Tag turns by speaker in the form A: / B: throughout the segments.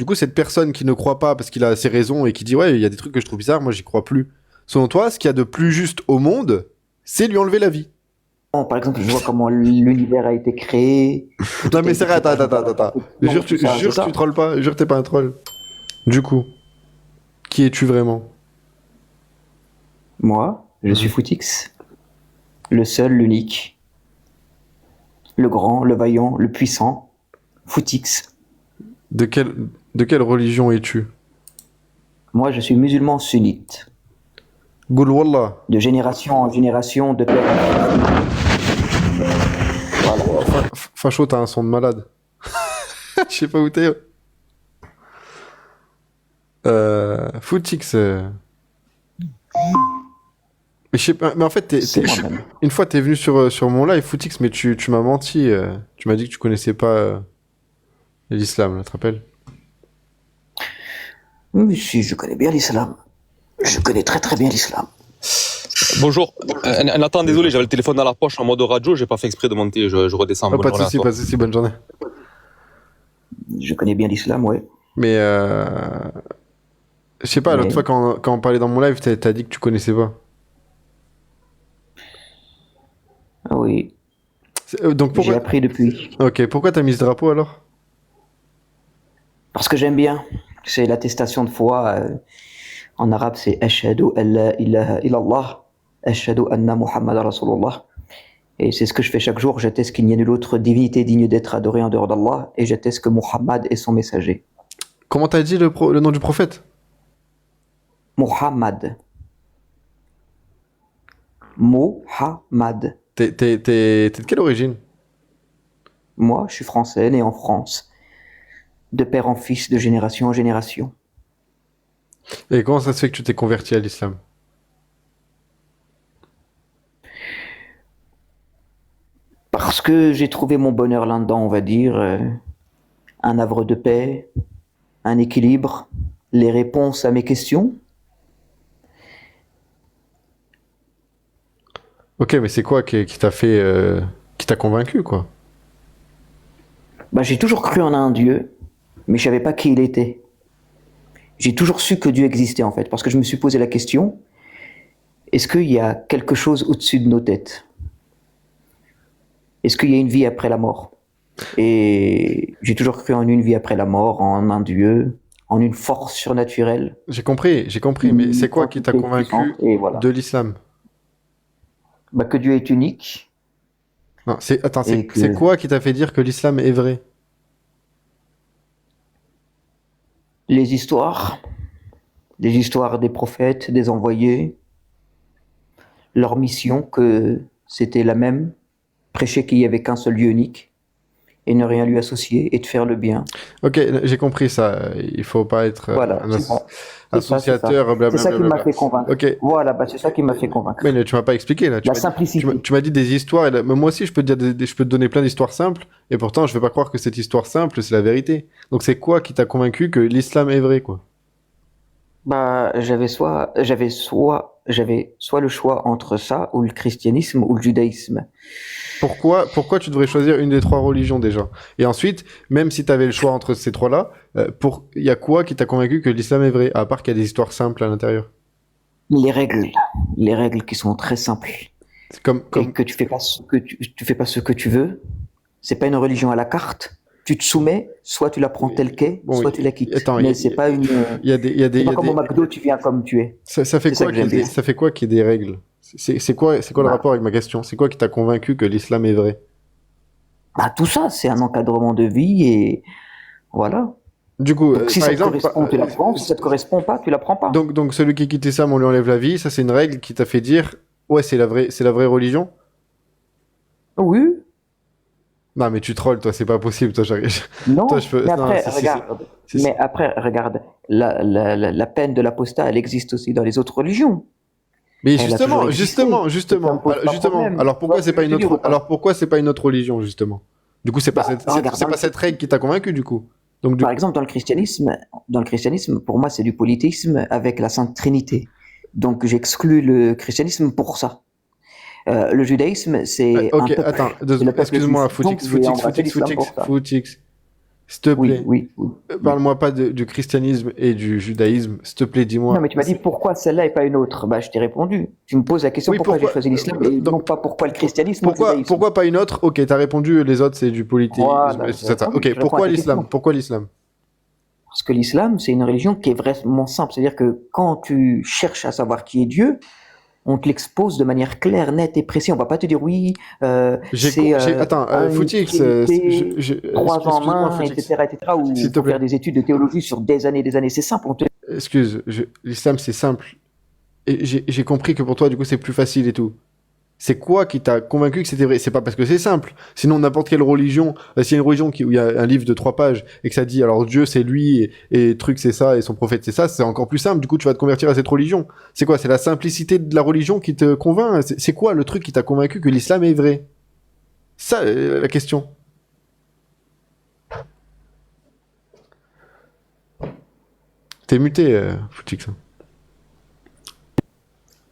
A: Du coup, cette personne qui ne croit pas parce qu'il a ses raisons et qui dit ouais, il y a des trucs que je trouve bizarres, moi j'y crois plus. Selon toi, ce qu'il y a de plus juste au monde, c'est lui enlever la vie.
B: Bon, par exemple, je vois comment l'univers a été créé, que
A: Non
B: tout a
A: mais
B: été
A: c'est vrai,
B: créé par exemple,
A: attends.
B: non, mais tout ça, c'est
A: Jure que tu
B: ça.
A: trolles pas, jure que t'es pas un troll. Du coup, qui es-tu vraiment?
B: Moi, je suis
A: Mhm.
B: Footix, le seul, l'unique, le grand, le vaillant, le puissant, Footix.
A: De quelle, de quelle religion es-tu?
B: Moi, je suis musulman sunnite,
A: Goul Wallah.
B: de génération en génération, de père en fils. Voilà.
A: Facho, t'as un son de malade. Je sais pas où t'es. Footix. Mais, je sais pas, mais en fait,
B: C'est moi-même.
A: une fois, t'es venu sur mon live, Footix, mais tu m'as menti. Tu m'as dit que tu connaissais pas l'islam, là, tu te rappelles?
B: Oui, si, je connais bien l'islam. Je connais très très bien l'islam.
C: Bonjour. Nathan, désolé, j'avais le téléphone dans la poche en mode radio, j'ai pas fait exprès de monter, je redescends.
A: Oh,
C: Bonne journée à toi.
A: pas de soucis, bonne journée.
B: Je connais bien l'islam, ouais.
A: Mais, je sais pas, l'autre fois,
B: Mais,
A: quand on parlait dans mon live, t'as dit que tu connaissais pas.
B: ah oui,
A: Donc
B: j'ai
A: pourquoi...
B: appris depuis.
A: Ok, pourquoi t'as mis ce drapeau alors?
B: Parce que j'aime bien. C'est l'attestation de foi. En arabe, c'est Ashhadu an la ilaha illallah. Ashhadu anna Muhammad Rasulullah. Et c'est ce que je fais chaque jour. J'atteste qu'il n'y a nulle autre divinité digne d'être adorée en dehors d'Allah. Et j'atteste que Muhammad est son messager.
A: Comment t'as dit le nom du prophète?
B: Muhammad. Muhammad.
A: T'es de quelle origine?
B: Moi, je suis français, né en France. De père en fils, de génération en génération.
A: Et comment ça se fait que tu t'es converti à l'islam?
B: Parce que j'ai trouvé mon bonheur là-dedans, on va dire. Un havre de paix, un équilibre, les réponses à mes questions.
A: Ok, mais c'est quoi qui t'a fait... qui t'a convaincu, quoi?
B: Bah, j'ai toujours cru en un Dieu, mais je savais pas qui il était. J'ai toujours su que Dieu existait en fait, parce que je me suis posé la question, est-ce qu'il y a quelque chose au-dessus de nos têtes? Est-ce qu'il y a une vie après la mort? Et j'ai toujours cru en une vie après la mort, en un Dieu, en une force surnaturelle,
A: J'ai compris, mais c'est
B: une
A: quoi qui t'a
B: entité
A: convaincu
B: puissante, et
A: de
B: voilà.
A: l'islam?
B: Bah, que Dieu est unique,
A: Non, attends,
B: et
A: c'est
B: que
A: quoi qui t'a fait dire que l'islam est vrai?
B: les histoires des prophètes, des envoyés, leur mission, que c'était la même, prêcher qu'il n'y avait qu'un seul Dieu unique, et ne rien lui associer, et de faire le bien.
A: Ok, j'ai compris ça. Il faut pas être
B: Voilà, c'est ça. C'est ça, c'est ça.
A: associateur,
B: C'est ça qui m'a
A: blablabla.
B: fait convaincre.
A: Ok,
B: Voilà, bah, c'est ça qui m'a fait
A: mais
B: convaincre.
A: là, tu m'as pas expliqué là.
B: La simplicité.
A: Tu m'as dit des histoires. Mais moi aussi, je peux te dire je peux te donner plein d'histoires simples. Et pourtant, je vais pas croire que cette histoire simple, c'est la vérité. Donc, c'est quoi qui t'a convaincu que l'islam est vrai, quoi?
B: Bah, j'avais soit le choix entre ça, ou le christianisme, ou le judaïsme.
A: Pourquoi tu devrais choisir une des trois religions déjà? Et ensuite, même si tu avais le choix entre ces trois-là, il y a quoi qui t'a convaincu que l'islam est vrai? À part qu'il y a des histoires simples à l'intérieur.
B: Les règles. Les règles qui sont très simples.
A: C'est
B: Et que tu fais pas ce que tu fais pas ce que tu veux. C'est pas une religion à la carte. Tu te soumets, soit tu la prends telle qu'est,
A: bon,
B: soit tu la quittes.
A: attends,
B: Mais c'est pas une,
A: il
B: c'est
A: y
B: pas
A: a
B: comme au
A: des,
B: McDo, tu viens comme tu es.
A: ça fait
B: C'est ça
A: quoi
B: que j'aime bien.
A: ça fait quoi qu'il y ait des règles? C'est quoi le
B: Bah,
A: rapport avec ma question? C'est quoi qui t'a convaincu que l'islam est vrai?
B: bah, tout ça, c'est un encadrement de vie et voilà.
A: Du coup,
B: Donc si
A: par
B: ça te
A: exemple,
B: correspond, tu la prends. Si ça te correspond pas, tu la prends pas.
A: donc celui qui quitte l'islam, on lui enlève la vie, ça c'est une règle qui t'a fait dire, ouais, c'est la vraie religion?
B: Oui.
A: Non, mais tu trolls, toi, c'est pas possible, toi, toi,
B: Non.
A: je peux,
B: Mais
A: non,
B: après, regarde.
A: si.
B: Mais après, regarde. La peine de l'apostat, elle existe aussi dans les autres religions.
A: Mais
B: Elle a toujours existé. Et ça me pose pas de
A: justement.
B: problème. Tu vois ce que je veux dire ou
A: Alors
B: pas?
A: pourquoi c'est pas une autre religion, justement? Du coup,
B: Bah, regarde.
A: c'est pas cette règle qui t'a convaincu, du coup. Donc, du
B: Par
A: coup,
B: exemple, dans le christianisme, pour moi, c'est du polythéisme avec la Sainte Trinité. Donc, j'exclus le christianisme pour ça. Le judaïsme, c'est un
A: ok,
B: peuple.
A: attends,
B: C'est le peuple
A: excuse-moi,
B: juif. Donc, j'ai embrassé l'islam pour ça.
A: Footix. S'il te
B: Oui,
A: plaît.
B: oui, oui.
A: Parle-moi pas du christianisme et du judaïsme. S'il te plaît, dis-moi.
B: Non, mais tu m'as dit pourquoi celle-là et pas une autre. Bah, je t'ai répondu. Tu me poses la question
A: Oui,
B: pourquoi j'ai
A: pourquoi
B: choisi l'islam et
A: donc,
B: non pas pourquoi le christianisme ou le judaïsme.
A: pourquoi pas une autre? Ok, t'as répondu, les autres, c'est du polythéisme,
B: Voilà,
A: et
B: j'ai
A: tout ça, ça.
B: répondu.
A: Ok,
B: Je réponds à ta
A: l'islam?
B: question.
A: Pourquoi l'islam?
B: Parce que l'islam, c'est une religion qui est vraiment simple. C'est-à-dire que quand tu cherches à savoir qui est Dieu, on te l'expose de manière claire, nette et précise. On va pas te dire oui, c'est
A: Attends,
B: une
A: Footix,
B: trinité, trois en
A: excuse-moi,
B: main,
A: Footix,
B: etc., ou
A: s'il te
B: faut
A: plaît.
B: faire des études de théologie sur des années et des années. C'est simple.
A: L'islam, c'est simple. Et j'ai compris que pour toi, du coup, c'est plus facile et tout. C'est quoi qui t'a convaincu que c'était vrai? C'est pas parce que c'est simple. Sinon, n'importe quelle religion, s'il y a une religion où il y a un livre de 3 pages et que ça dit alors Dieu c'est lui et truc c'est ça et son prophète c'est ça, c'est encore plus simple. Du coup, tu vas te convertir à cette religion. C'est quoi? C'est la simplicité de la religion qui te convainc? C'est quoi le truc qui t'a convaincu que l'islam est vrai? Ça, la question. T'es muté, Footix.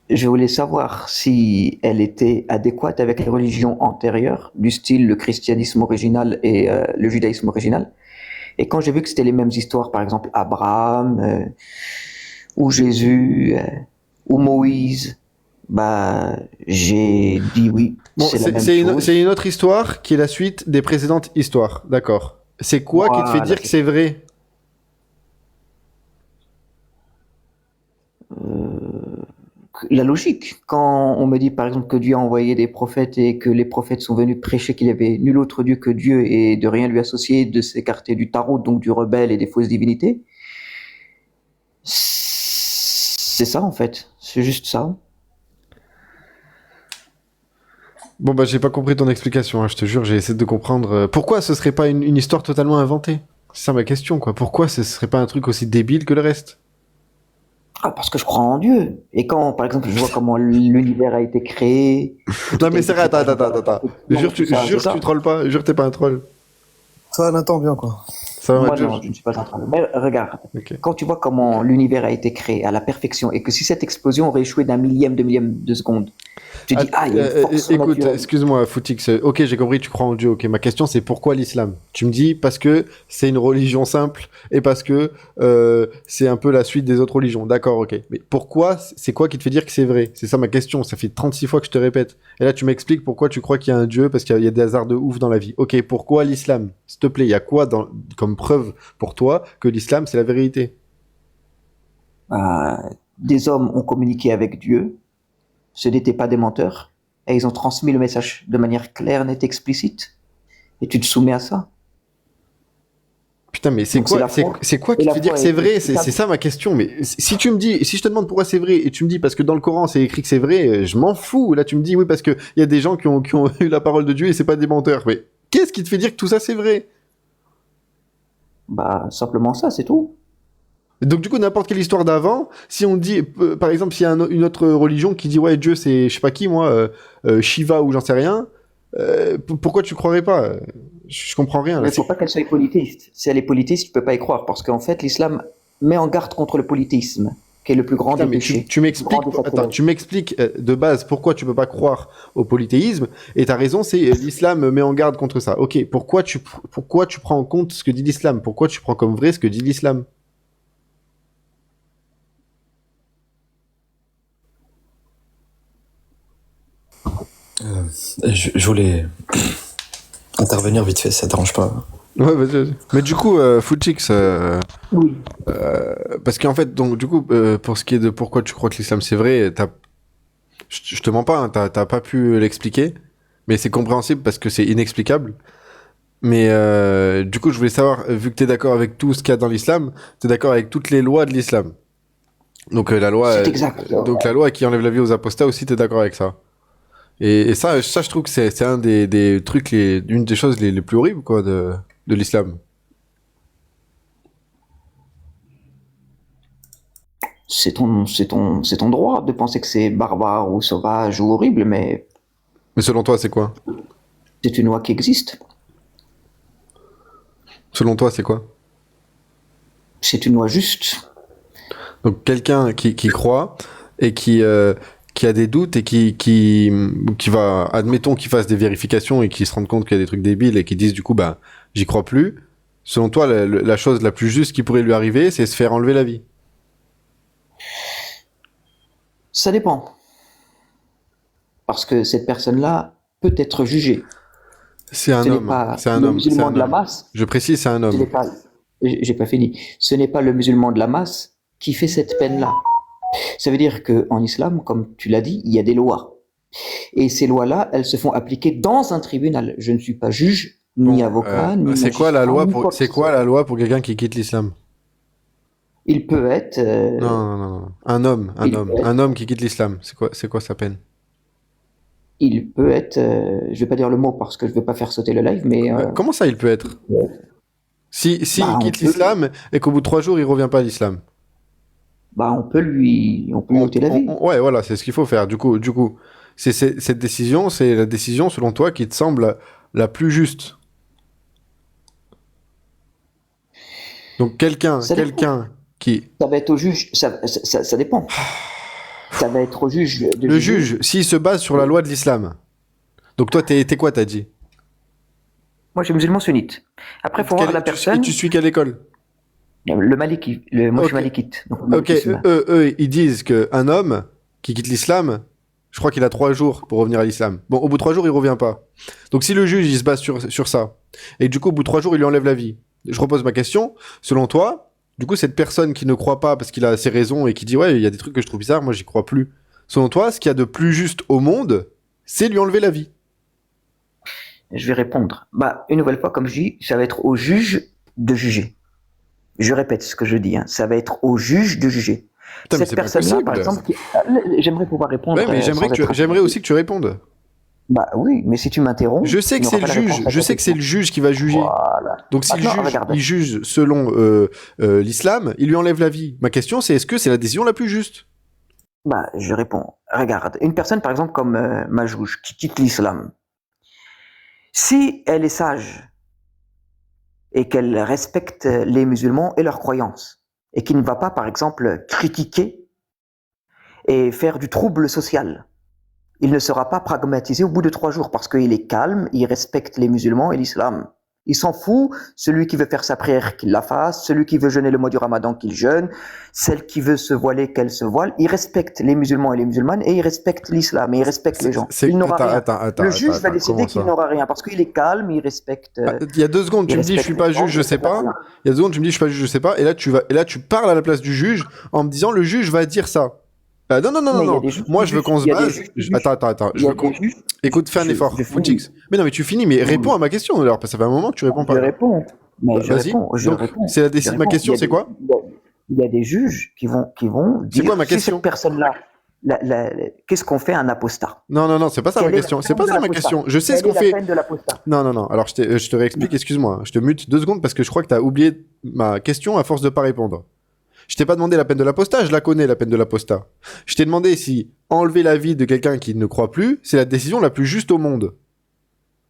B: Je voulais savoir si elle était adéquate avec les religions antérieures, du style le christianisme original et le judaïsme original. Et quand j'ai vu que c'était les mêmes histoires, par exemple Abraham, ou Jésus, ou Moïse, bah j'ai dit oui,
A: Bon,
B: c'est la même chose.
A: c'est une autre histoire qui est la suite des précédentes histoires, d'accord. C'est quoi qui te fait
B: Voilà,
A: dire que c'est vrai?
B: la logique. Quand on me dit par exemple que Dieu a envoyé des prophètes et que les prophètes sont venus prêcher qu'il n'y avait nul autre Dieu que Dieu et de rien lui associer, de s'écarter du tarot, donc du rebelle et des fausses divinités, c'est ça en fait. C'est juste ça.
A: Bon, bah, j'ai pas compris ton explication, hein, je te jure, j'ai essayé de comprendre. Pourquoi ce serait pas une histoire totalement inventée? C'est ça ma question, quoi. Pourquoi ce serait pas un truc aussi débile que le reste?
B: Ah, parce que je crois en Dieu. Et quand, par exemple, je vois comment l'univers a été créé, que tout
A: Non,
B: a
A: mais
B: été
A: c'est vrai,
B: fait par exemple,
A: attends.
B: non,
A: Jure,
B: tout ça, c'est
A: jure que tu
B: ça.
A: trolles pas, jure que t'es pas un troll.
D: Ça, Nathan, bien, quoi.
A: Ça va,
B: Moi,
A: Mathieu?
B: non, je ne suis pas en train de... Mais regarde,
A: Ok.
B: quand tu vois comment l'univers a été créé à la perfection et que si cette explosion aurait échoué d'un millième de seconde, tu dis, ah, il y a une force
A: Écoute,
B: surnaturelle.
A: excuse-moi, Footix. Ok, j'ai compris, tu crois en Dieu. Ok, ma question c'est pourquoi l'islam? Tu me dis parce que c'est une religion simple et parce que c'est un peu la suite des autres religions. D'accord, ok. Mais pourquoi? C'est quoi qui te fait dire que c'est vrai? C'est ça ma question. Ça fait 36 fois que je te répète. Et là, tu m'expliques pourquoi tu crois qu'il y a un Dieu parce qu'il y a des hasards de ouf dans la vie. Ok, pourquoi l'islam? S'il te plaît, il y a quoi comme preuve pour toi que l'islam c'est la vérité?
B: Euh, des hommes ont communiqué avec Dieu, ce n'étaient pas des menteurs, et ils ont transmis le message de manière claire, nette, explicite. Et tu te soumets à ça.
A: Putain, mais c'est
B: Donc c'est
A: quoi,
B: la foi.
A: c'est quoi
B: Et
A: qui te
B: la
A: fait dire
B: foi
A: que c'est
B: est
A: vrai? C'est
B: stable.
A: ça ma question. Mais si tu me dis, si je te demande pourquoi c'est vrai et tu me dis parce que dans le Coran c'est écrit que c'est vrai, je m'en fous. Là, tu me dis oui parce que il y a des gens qui ont eu la parole de Dieu et c'est pas des menteurs. Mais qu'est-ce qui te fait dire que tout ça c'est vrai?
B: Bah, simplement ça, c'est tout.
A: Donc du coup, n'importe quelle histoire d'avant, si on dit, par exemple, s'il y a une autre religion qui dit ouais Dieu c'est je sais pas qui moi, Shiva ou j'en sais rien, pourquoi tu croirais pas? Je comprends rien là.
B: Mais il ne faut pas qu'elle soit polythéiste. Si elle est polythéiste, tu peux pas y croire, parce qu'en fait, l'islam met en garde contre le polythéisme, qui est le plus grand
A: Putain,
B: des
A: mais
B: péchés.
A: tu
B: le
A: m'expliques,
B: plus grand des
A: attends,
B: sacrilèges.
A: tu m'expliques de base pourquoi tu peux pas croire au polythéisme, et t'as raison, c'est l'islam met en garde contre ça. Ok, pourquoi tu prends en compte ce que dit l'islam? Pourquoi tu prends comme vrai ce que dit l'islam?
D: Je voulais intervenir vite fait, ça te dérange pas?
A: Ouais, vas-y. Mais du coup, Footix,
B: Oui.
A: parce qu'en fait, donc du coup, pour ce qui est de pourquoi tu crois que l'islam c'est vrai, je te mens pas, hein, t'as pas pu l'expliquer, mais c'est compréhensible parce que c'est inexplicable. Mais du coup, je voulais savoir, vu que t'es d'accord avec tout ce qu'il y a dans l'islam, t'es d'accord avec toutes les lois de l'islam. Donc
B: C'est exact.
A: donc la loi qui enlève la vie aux apostats aussi, t'es d'accord avec ça. Et ça, je trouve que c'est un des trucs, une des choses les plus horribles quoi de l'islam.
B: C'est ton droit de penser que c'est barbare ou sauvage ou horrible, mais
A: Mais selon toi, c'est quoi?
B: c'est une loi qui existe.
A: Selon toi, c'est quoi?
B: C'est une loi juste.
A: Donc quelqu'un qui croit et qui a des doutes et qui va, admettons qu'il fasse des vérifications et qu'il se rende compte qu'il y a des trucs débiles et qu'il dise du coup, bah, j'y crois plus. Selon toi, la chose la plus juste qui pourrait lui arriver, c'est se faire enlever la vie.
B: Ça dépend. Parce que cette personne-là peut être jugée.
A: C'est un
B: Ce n'est
A: homme.
B: pas
A: C'est un
B: le
A: homme. C'est
B: musulman
A: un
B: de la
A: homme.
B: masse.
A: Je précise, c'est un
B: Ce n'est
A: homme.
B: pas, j'ai pas fini. Ce n'est pas le musulman de la masse qui fait cette peine-là. Ça veut dire qu'en islam, comme tu l'as dit, il y a des lois. Et ces lois-là, elles se font appliquer dans un tribunal. Je ne suis pas juge, ni
A: Bon,
B: avocat, ni
A: c'est quoi la
B: magistrat,
A: loi
B: ni
A: pour
B: quoi que
A: c'est
B: ce
A: quoi
B: soit.
A: la loi pour quelqu'un qui quitte l'islam?
B: Il peut être,
A: Non, non, non, non. Un homme qui quitte l'islam. C'est quoi sa peine?
B: je vais pas dire le mot parce que je veux pas faire sauter le live, mais
A: Comment ça il peut être? Si il
B: on
A: quitte
B: peut,
A: l'islam et qu'au bout de 3 jours il revient pas à l'islam.
B: on peut lui ôter la vie.
A: Ouais, voilà, c'est ce qu'il faut faire. Du coup, cette décision, c'est la décision selon toi qui te semble la plus juste. Donc
B: Ça dépend.
A: quelqu'un qui
B: Ça va être au juge, ça dépend. Ça va être au juge de
A: le
B: juger.
A: juge, s'il se base sur la loi de l'islam. Donc toi, t'es quoi, t'as dit?
B: Moi, je suis musulman sunnite. Après, il faut voir la
A: Et
B: personne,
A: tu suis quelle école?
B: le maliki, moi je suis
A: Ok,
B: malikite, donc
A: ok.
B: malikisme.
A: Eux, ils disent qu'un homme qui quitte l'islam, je crois qu'il a 3 jours pour revenir à l'islam. Bon, au bout de 3 jours, il revient pas. Donc si le juge, il se base sur ça, et du coup, au bout de 3 jours, il lui enlève la vie. Je repose ma question. Selon toi, du coup, cette personne qui ne croit pas parce qu'il a ses raisons et qui dit ouais, il y a des trucs que je trouve bizarres, moi, j'y crois plus. Selon toi, ce qu'il y a de plus juste au monde, c'est lui enlever la vie.
B: Je vais répondre. Une nouvelle fois, comme je dis, ça va être au juge de juger. Je répète ce que je dis, hein. Ça va être au juge de juger.
A: Putain, mais
B: Cette
A: c'est pas
B: personne-là, par
A: possible.
B: exemple, j'aimerais pouvoir répondre
A: Ouais, mais
B: sans être
A: j'aimerais aussi que tu répondes.
B: Oui, mais si tu m'interromps,
A: Je sais
B: tu
A: que c'est
B: n'auras
A: le
B: pas la
A: juge.
B: réponse à
A: Je
B: ta
A: sais que c'est
B: question.
A: le juge qui va juger.
B: Voilà.
A: Donc si le
B: Maintenant,
A: juge,
B: regarde.
A: il juge selon l'islam, il lui enlève la vie. Ma question, c'est est-ce que c'est la décision la plus juste?
B: Je réponds. Regarde, une personne, par exemple, comme Majouj, qui quitte l'islam, si elle est sage et qu'elle respecte les musulmans et leurs croyances, et qui ne va pas, par exemple, critiquer et faire du trouble social, il ne sera pas pragmatisé au bout de 3 jours parce qu'il est calme, il respecte les musulmans et l'islam. Il s'en fout, celui qui veut faire sa prière qu'il la fasse, celui qui veut jeûner le mois du Ramadan qu'il jeûne, celle qui veut se voiler qu'elle se voile. Il respecte les musulmans et les musulmanes et il respecte l'islam et il respecte les gens. Il n'aura rien. Le juge va décider qu'il n'aura rien parce qu'il est calme, il respecte.
A: Il y a 2 secondes, tu me dis je suis pas juge, je sais pas. Il y a 2 secondes, tu me dis je suis pas juge, je sais pas. Et là tu parles à la place du juge en me disant le juge va dire ça. Non, non, non, non, non. Moi, je veux qu'on se base. Attends. Écoute, fais un effort. Footix. Mais non, mais tu finis, mais réponds à ma question alors, parce que ça fait un moment que tu réponds pas.
B: Je réponds.
A: Vas-y. Donc, c'est la décision. Ma question, c'est quoi?
B: Il y a des juges qui vont dire.
A: C'est quoi ma question?
B: Cette personne-là, qu'est-ce qu'on fait à un apostat?
A: Non, c'est pas ça ma question. C'est pas ça ma question. Je sais ce qu'on fait. Non. Alors, je te réexplique, excuse-moi. Je te mute 2 secondes parce que je crois que tu as oublié ma question à force de pas répondre. Je t'ai pas demandé la peine de l'apostat, je la connais, la peine de l'apostat. Je t'ai demandé si enlever la vie de quelqu'un qui ne croit plus, c'est la décision la plus juste au monde.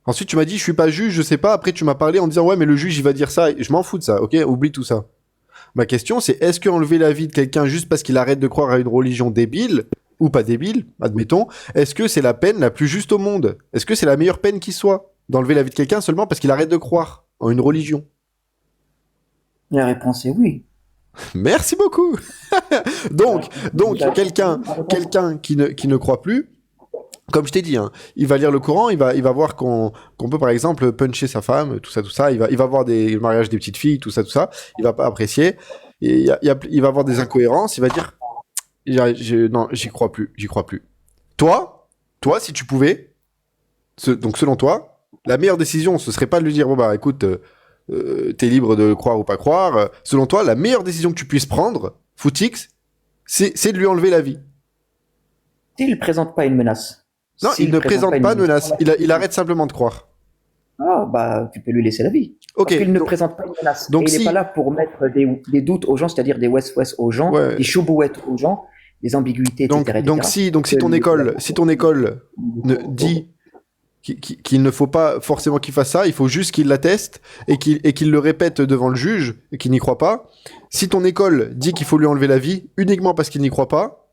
A: Ensuite, tu m'as dit, je suis pas juge, je sais pas. Après, tu m'as parlé en disant, ouais, mais le juge, il va dire ça. Je m'en fous de ça, ok? Oublie tout ça. Ma question, c'est, est-ce que enlever la vie de quelqu'un juste parce qu'il arrête de croire à une religion débile, ou pas débile, admettons, est-ce que c'est la peine la plus juste au monde? Est-ce que c'est la meilleure peine qui soit? D'enlever la vie de quelqu'un seulement parce qu'il arrête de croire en une religion?
B: La réponse est oui.
A: Merci beaucoup. donc quelqu'un qui ne croit plus, comme je t'ai dit, hein, il va lire le Coran, il va voir qu'on peut par exemple puncher sa femme, tout ça, il va voir des mariages des petites filles, tout ça, il va pas apprécier, et il va voir des incohérences, il va dire non, j'y crois plus. Toi, si tu pouvais, donc selon toi, la meilleure décision, ce serait pas de lui dire bon bah écoute, t'es libre de croire ou pas croire. Selon toi, la meilleure décision que tu puisses prendre, Footix, c'est de lui enlever la vie.
B: S'il ne présente pas une menace.
A: Non, il ne présente pas de menace. Il arrête simplement de croire.
B: Tu peux lui laisser la vie.
A: Ok.
B: Parce qu'il ne présente pas une menace.
A: Donc
B: et il n'est pas là pour mettre des doutes aux gens, c'est-à-dire des west-west aux gens, des choubouettes aux gens, des ambiguïtés, etc.
A: Donc si ton école dit qu'il ne faut pas forcément qu'il fasse ça, il faut juste qu'il l'atteste et qu'il le répète devant le juge et qu'il n'y croit pas. Si ton école dit qu'il faut lui enlever la vie uniquement parce qu'il n'y croit pas,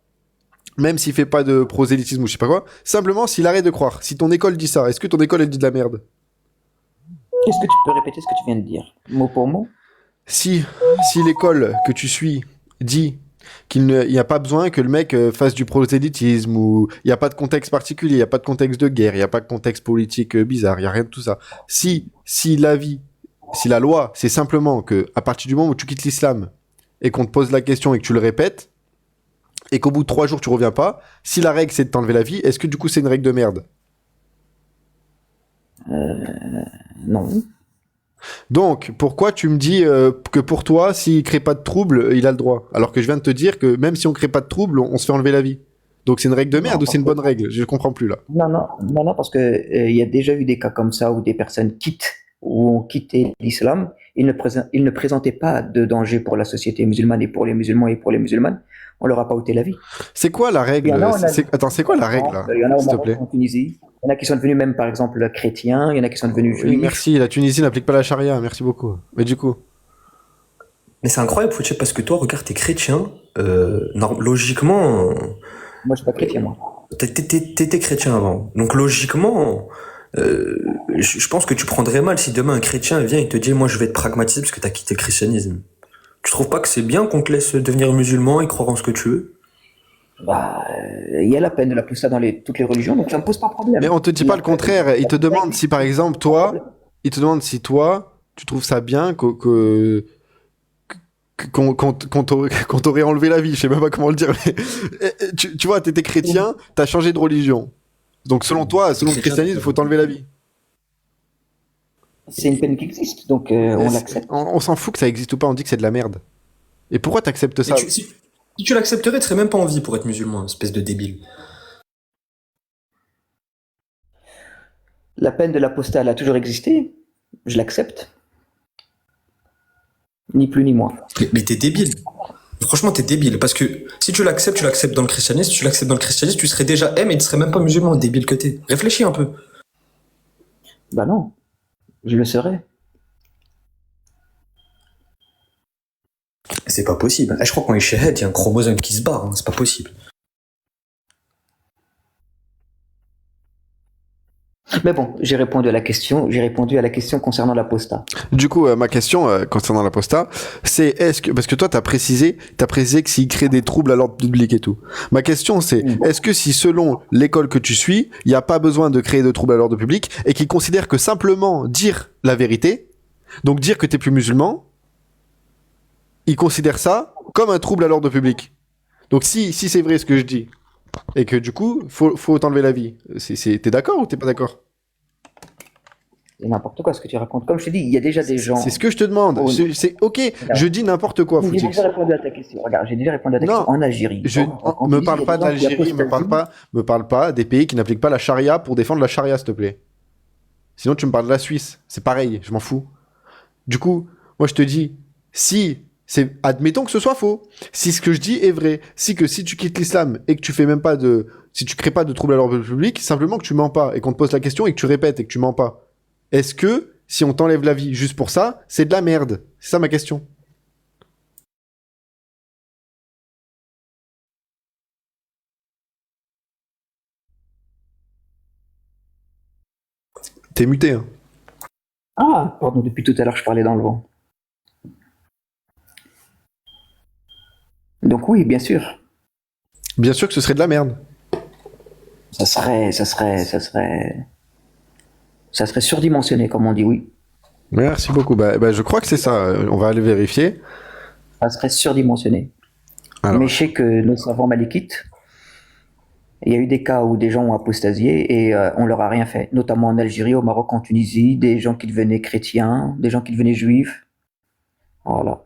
A: même s'il fait pas de prosélytisme ou je sais pas quoi, simplement s'il arrête de croire. Si ton école dit ça, est-ce que ton école elle dit de la merde?
B: Est-ce que tu peux répéter ce que tu viens de dire, mot pour mot?
A: Si, si l'école que tu suis dit qu'il n'y a pas besoin que le mec fasse du prosélytisme ou il n'y a pas de contexte particulier, il n'y a pas de contexte de guerre, il n'y a pas de contexte politique bizarre, il n'y a rien de tout ça. Si la vie, si la loi, c'est simplement que à partir du moment où tu quittes l'islam et qu'on te pose la question et que tu le répètes et qu'au bout de 3 jours tu reviens pas, si la règle c'est de t'enlever la vie, est-ce que du coup c'est une règle de merde?
B: Non.
A: Donc, pourquoi tu me dis que pour toi, s'il crée pas de trouble, il a le droit? Alors que je viens de te dire que même si on crée pas de trouble, on se fait enlever la vie. Donc c'est une règle de merde
B: Non,
A: ou c'est une
B: parce
A: bonne règle? Je comprends plus là.
B: non, parce que il y a déjà eu des cas comme ça où des personnes quittent ou ont quitté l'islam. Ils ne présentaient pas de danger pour la société musulmane et pour les musulmans et pour les musulmanes. On leur a pas ôté la vie.
A: C'est quoi la
B: Il y en
A: règle?
B: a en Algérie,
A: Attends, c'est quoi la règle là?
B: il y en a au
A: S'il te
B: Maroc,
A: plaît.
B: en Tunisie. Il y en a qui sont devenus même, par exemple, chrétiens. Il y en a qui sont devenus
A: Oui,
B: juifs.
A: merci. La Tunisie n'applique pas la charia. Merci beaucoup. Mais du coup,
D: Mais c'est incroyable, Fouché, parce que toi, regarde, t'es chrétien. Logiquement,
B: Moi, je suis pas chrétien, moi.
D: t'étais chrétien avant. Donc logiquement, je pense que tu prendrais mal si demain un chrétien vient et te dit, moi, je vais être pragmatique parce que t'as quitté le christianisme. Tu trouves pas que c'est bien qu'on te laisse devenir musulman et croire en ce que tu veux?
B: Bah, il y a la peine de l'apostat dans toutes les religions, donc ça me pose pas de problème.
A: mais on te dit pas le contraire. Il te demande si par exemple il te demande si toi, tu trouves ça bien qu'on t'aurait enlevé la vie. Je sais même pas comment le dire. Mais tu vois, t'étais chrétien, t'as changé de religion. Donc selon toi, selon le christianisme, il faut t'enlever la vie.
B: C'est une peine qui existe, donc on l'accepte.
A: On s'en fout que ça existe ou pas, on dit que c'est de la merde. Et pourquoi t'acceptes ça?
D: Si tu l'accepterais, tu serais même pas en vie pour être musulman, espèce de débile.
B: La peine de l'apostat, elle a toujours existé. Je l'accepte. Ni plus ni moins.
D: Mais t'es débile. Franchement, t'es débile. Parce que si tu l'acceptes dans le christianisme. Si tu l'acceptes dans le christianisme, tu serais déjà M et tu serais même pas musulman, débile que t'es. Réfléchis un peu.
B: Bah non, je le serai.
D: C'est pas possible. Je crois qu'on est shahad, il y a un chromosome qui se barre, hein. C'est pas possible.
B: Mais bon, j'ai répondu à la question. J'ai répondu à la question concernant l'apostat.
A: Du coup, ma question concernant l'apostat, c'est est-ce que, parce que toi t'as précisé que s'il crée des troubles à l'ordre public et tout. Ma question c'est, est-ce que si selon l'école que tu suis, il n'y a pas besoin de créer de troubles à l'ordre public et qu'ils considèrent que simplement dire la vérité, donc dire que t'es plus musulman, ils considèrent ça comme un trouble à l'ordre public. Donc si c'est vrai ce que je dis, et que du coup, faut t'enlever la vie, t'es d'accord ou t'es pas d'accord?
B: C'est n'importe quoi ce que tu racontes. Comme je te dis, il y a déjà des gens.
A: C'est ce que je te demande.
B: Oh,
A: C'est ok, je dis n'importe quoi,
B: J'ai
A: Footix.
B: déjà répondu à ta question. Regarde, j'ai déjà répondu à ta question en Algérie.
A: Me parle pas d'Algérie, me parle pas des pays qui n'appliquent pas la charia pour défendre la charia, s'il te plaît. Sinon, tu me parles de la Suisse. C'est pareil, je m'en fous. Du coup, moi, je te dis, admettons que ce soit faux. Si ce que je dis est vrai, si tu quittes l'islam et que tu fais même pas si tu crées pas de troubles à l'ordre public, simplement que tu mens pas et qu'on te pose la question et que tu répètes et que tu mens pas. Est-ce que, si on t'enlève la vie juste pour ça, c'est de la merde? C'est ça ma question. T'es muté, hein.
B: Ah, pardon, depuis tout à l'heure, je parlais dans le vent. Donc oui, bien sûr.
A: Bien sûr que ce serait de la merde.
B: Ça serait surdimensionné, comme on dit, oui.
A: Merci beaucoup. Je crois que c'est ça. On va aller vérifier.
B: Ça serait surdimensionné.
A: Alors.
B: Mais je sais que nos savants malikites, il y a eu des cas où des gens ont apostasié et on leur a rien fait, notamment en Algérie, au Maroc, en Tunisie, des gens qui devenaient chrétiens, des gens qui devenaient juifs. Voilà.